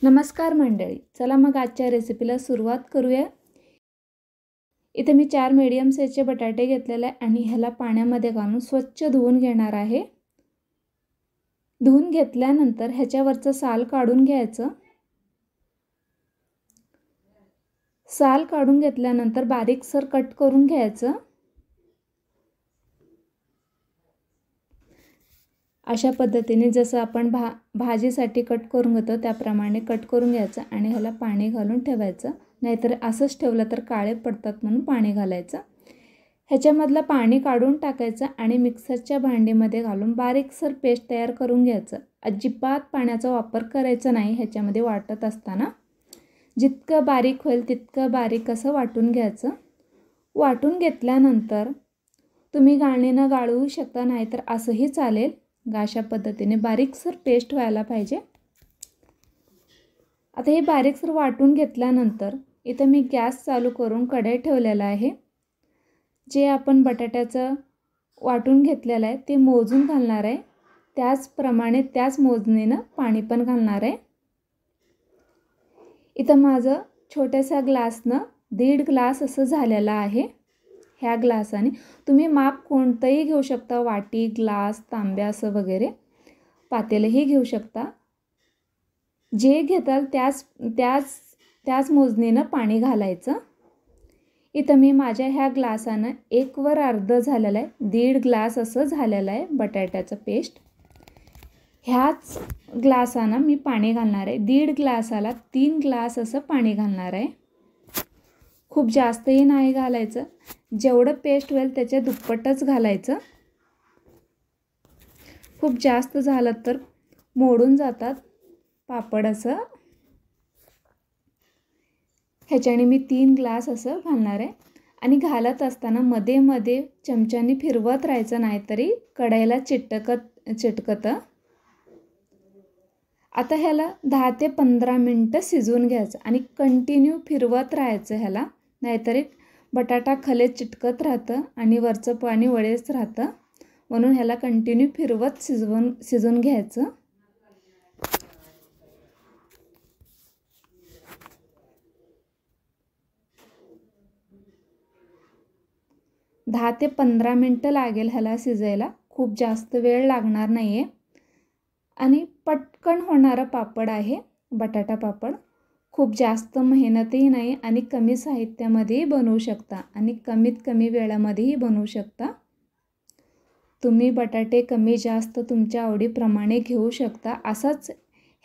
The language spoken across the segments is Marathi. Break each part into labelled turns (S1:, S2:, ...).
S1: नमस्कार मंडळी, चला मग आजच्या रेसिपीला सुरुवात करूया। इथे मी 4 मीडियम साईजचे बटाटे घेतलेले आणि ह्याला पाण्यामध्ये घालून स्वच्छ धुवून घेणार आहे। धुवून घेतल्यानंतर ह्याच्यावरचं साल काढून घ्यायचं। साल काढून घेतल्यानंतर बारीकसर कट करून घ्यायचं। अशा पद्धतीने जसं आपण भाजीसाठी कट करून घेतो त्याप्रमाणे कट करून घ्यायचं आणि ह्याला पाणी घालून ठेवायचं, नाहीतर असंच ठेवलं तर काळे पडतात म्हणून पाणी घालायचं। ह्याच्यामधलं पाणी काढून टाकायचं आणि मिक्सरच्या भांडीमध्ये घालून बारीकसर पेस्ट तयार करून घ्यायचं। अजिबात पाण्याचा वापर करायचा नाही ह्याच्यामध्ये वाटत असताना। जितकं बारीक होईल तितकं बारीक असं वाटून घ्यायचं। वाटून घेतल्यानंतर तुम्ही गाळणीनं गाळू शकता, नाहीतर असंही चालेल। अशा पद्धतीने बारीकसर पेस्ट व्हायला पाहिजे। आता हे बारीकसर वाटून घेतल्यानंतर इथं मी गॅस चालू करून कढई ठेवलेला आहे। जे आपण बटाट्याचं वाटून घेतलेलं आहे ते मोजून घालणार आहे, त्याचप्रमाणे त्याच मोजणीनं पाणी पण घालणार आहे। इथं माझं छोट्याशा ग्लासनं 1.5 ग्लास असं झालेलं आहे। ह्या ग्लासाने तुम्ही माप कोणतंही घेऊ शकता, वाटी, ग्लास, तांब्या असं वगैरे पातेलंही घेऊ शकता। जे घेताल त्याच मोजणीनं पाणी घालायचं। इथं मी माझ्या ह्या ग्लासानं 1 वर अर्ध झालेलं आहे, 1.5 ग्लास असं झालेलं आहे बटाट्याचं पेस्ट। ह्याच ग्लासानं मी पाणी घालणार आहे। 1.5 ग्लासाला 3 ग्लास असं पाणी घालणार आहे। खूप जास्तही नाही घालायचं, जेवढं पेस्ट होईल त्याच्या दुप्पटच घालायचं। खूप जास्त झालं तर मोडून जातात पापड असं। ह्याच्याने मी 3 ग्लास असं घालणार आहे आणि घालत असताना मध्ये मध्ये चमच्याने फिरवत राहायचं, नाहीतरी कढईला चिटकतं। आता ह्याला 10 ते 15 मिनटं शिजवून घ्यायचं आणि कंटिन्यू फिरवत राहायचं ह्याला, नाहीतरी बटाटा खाली चिटकत राहतं आणि वरचं पाणी वळेच राहतं, म्हणून ह्याला कंटिन्यू फिरवत शिजवून घ्यायचं। दहा ते 15 मिनटं लागेल ह्याला शिजायला, खूप जास्त वेळ लागणार नाही आहे आणि पटकन होणारा पापड आहे बटाटा पापड। खूप जास्त मेहनतही नाही आणि कमी साहित्यामध्येही बनवू शकता आणि कमीत कमी वेळामध्येही बनवू शकता। तुम्ही बटाटे कमी जास्त तुमच्या आवडीप्रमाणे घेऊ शकता। असंच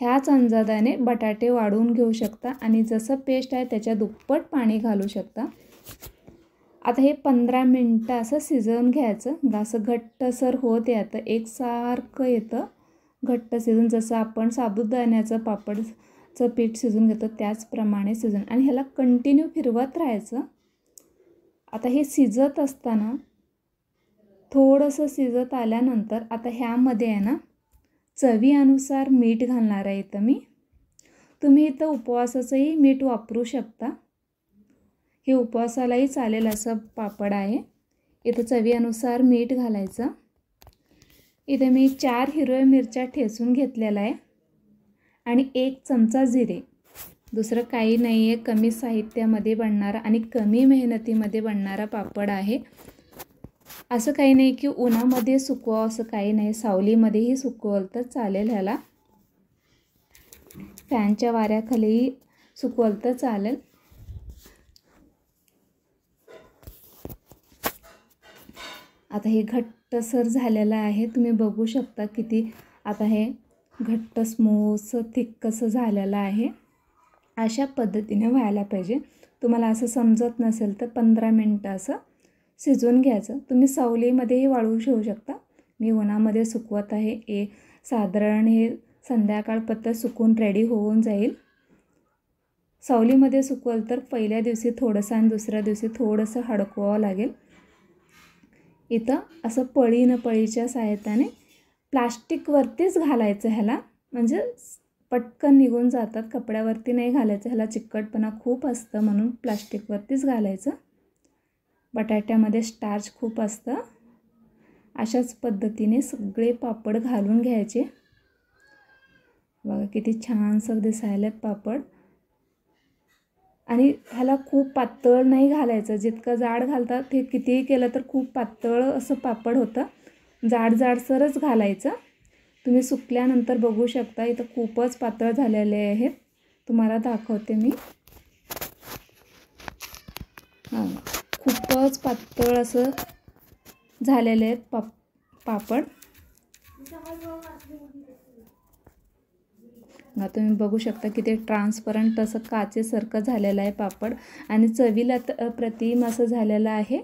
S1: ह्याच अंदाजाने बटाटे वाढवून घेऊ शकता आणि जसं पेस्ट आहे त्याच्या दुप्पट पाणी घालू शकता। आता हे 15 मिनटं असं शिजवून घ्यायचं। असं घट्टसर होत येतं, एकसारखं येतं घट्ट शिजून, जसं आपण साबुदाण्याचं पापडचं पीठ शिजून घेतो त्याचप्रमाणे शिजून, आणि ह्याला कंटिन्यू फिरवत राहायचं। आता हे शिजत असताना थोडंसं शिजत आल्यानंतर आता ह्यामध्ये आहे ना चवीनुसार मीठ घालणार आहे इथं मी। तुम्ही इथं उपवासाचंही मीठ वापरू शकता, हे उपवासालाही चालेल असं पापड आहे। इथं चवीनुसार मीठ घालायचं। इथे मी 4 हिरव्या मिरच्या ठेचून घेतलेल्या आहे आणि 1 चमचा जिरे। दुसरं काही नाही आहे, कमी साहित्यामध्ये बनणारा आणि कमी मेहनतीमध्ये बनणारा पापड आहे। असं काही नाही की उन्हामध्ये सुकवावं असं काही नाही, सावलीमध्येही सुकवलं तर चालेल, ह्याला फॅनच्या वाऱ्याखालीही सुकवलं तर चालेल। आता हे घट्टसर झालेलं आहे, तुम्ही बघू शकता किती आता हे घट्ट स्मूथ थिक कसं झालेलं आहे। अशा पद्धतीने व्हायला पाहिजे। तुम्हाला असं समजत नसेल तर 15 मिनटं असं शिजवून घ्यायचं। तुम्ही सावलीमध्येही वाळवू ठेवू शकता, मी उन्हामध्ये सुकवत आहे। साधारण हे संध्याकाळपर्यंत सुकून रेडी होऊन जाईल। सावलीमध्ये सुकवलं तर पहिल्या दिवशी थोडंसं आणि दुसऱ्या दिवशी थोडंसं हडकवावं लागेल। इथं असं पळीच्या सहाय्याने प्लास्टिकवरतीच घालायचं ह्याला, म्हणजे पटकन निघून जातात। कपड्यावरती नाही घालायचं, ह्याला चिकटपणा खूप असतं म्हणून प्लास्टिकवरतीच घालायचं। बटाट्यामध्ये स्टार्च खूप असतं। अशाच पद्धतीने सगळे पापड घालून घ्यायचे। बघा किती छानसं दिसायलेत पापड. आणि ह्याला खूप पातळ नाही घालायचं, जितकं जाड घालतात ते कितीही केलं तर खूप पातळ असं पापड होतं. जाडसरच घालायचं. तुम्ही सुकल्यानंतर बघू शकता इथं खूपच पातळ झालेले आहेत. तुम्हाला दाखवते मी. हां, खूपच पातळ असं झालेले आहेत पापड. तुम्ही बघू शकता की ते ट्रान्सपरंट असं काचेसारखं झालेलं आहे पापड आणि चवीला अप्रतिम असं झालेलं आहे.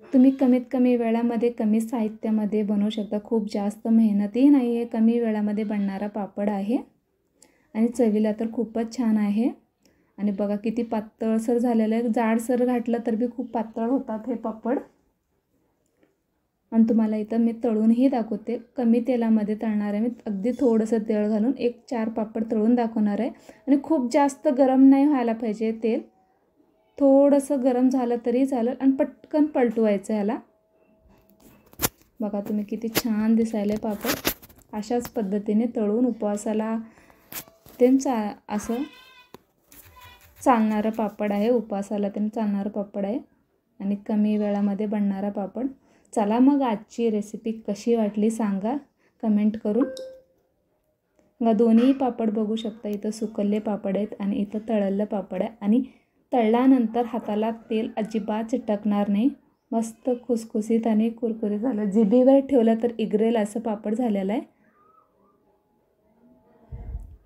S1: तुम्ही कमीत कमी वेळामध्ये कमी साहित्यामध्ये बनवू शकता. खूप जास्त मेहनतही नाही आहे, कमी वेळामध्ये बनणारा पापड आहे आणि चवीला तर खूपच छान आहे. आणि बघा किती पातळसर झालेलं आहे. जाडसर घातलं तर बी खूप पातळ होतात हे पापड. आणि तुम्हाला इथं मी तळूनही दाखवते. कमी तेलामध्ये तळणार आहे मी. अगदी थोडंसं तेल घालून 1-4 पापड तळून दाखवणार आहे. आणि खूप जास्त गरम नाही व्हायला पाहिजे तेल. थोडंसं गरम झालं तरी चालेल आणि पटकन पलटवायचं ह्याला. बघा तुम्ही किती छान दिसायले पापड. अशाच पद्धतीने तळून उपवासाला असं चालणारं पापड आहे. उपवासाला चालणारं पापड आहे आणि कमी वेळामध्ये बनणारा पापड. चला मग आजची रेसिपी कशी वाटली सांगा कमेंट करून. दोन्ही पापड बघू शकता. इथं सुकल्ले पापड आहेत आणि इथं तळलेलं पापड आहे. आणि तळल्यानंतर हाताला तेल अजिबात चिटकणार नाही. मस्त खुसखुशीत आणि कुरकुरीत झालं. जिभेवर ठेवलं तर इगरेल असं पापड झालेलं आहे.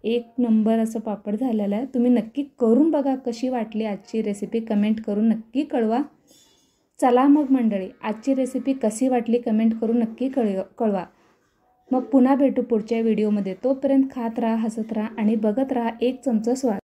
S1: एक नंबर असं पापड झालेलं आहे. तुम्ही नक्की करून बघा. कशी वाटली आजची रेसिपी कमेंट करून नक्की कळवा. चला मग मंडळी, आजची रेसिपी कशी वाटली कमेंट करून नक्की कळवा. मग पुन्हा भेटू पुढच्या व्हिडिओमध्ये. तोपर्यंत खात राहा, हसत राहा आणि बघत राहा एक चमचा स्वाद.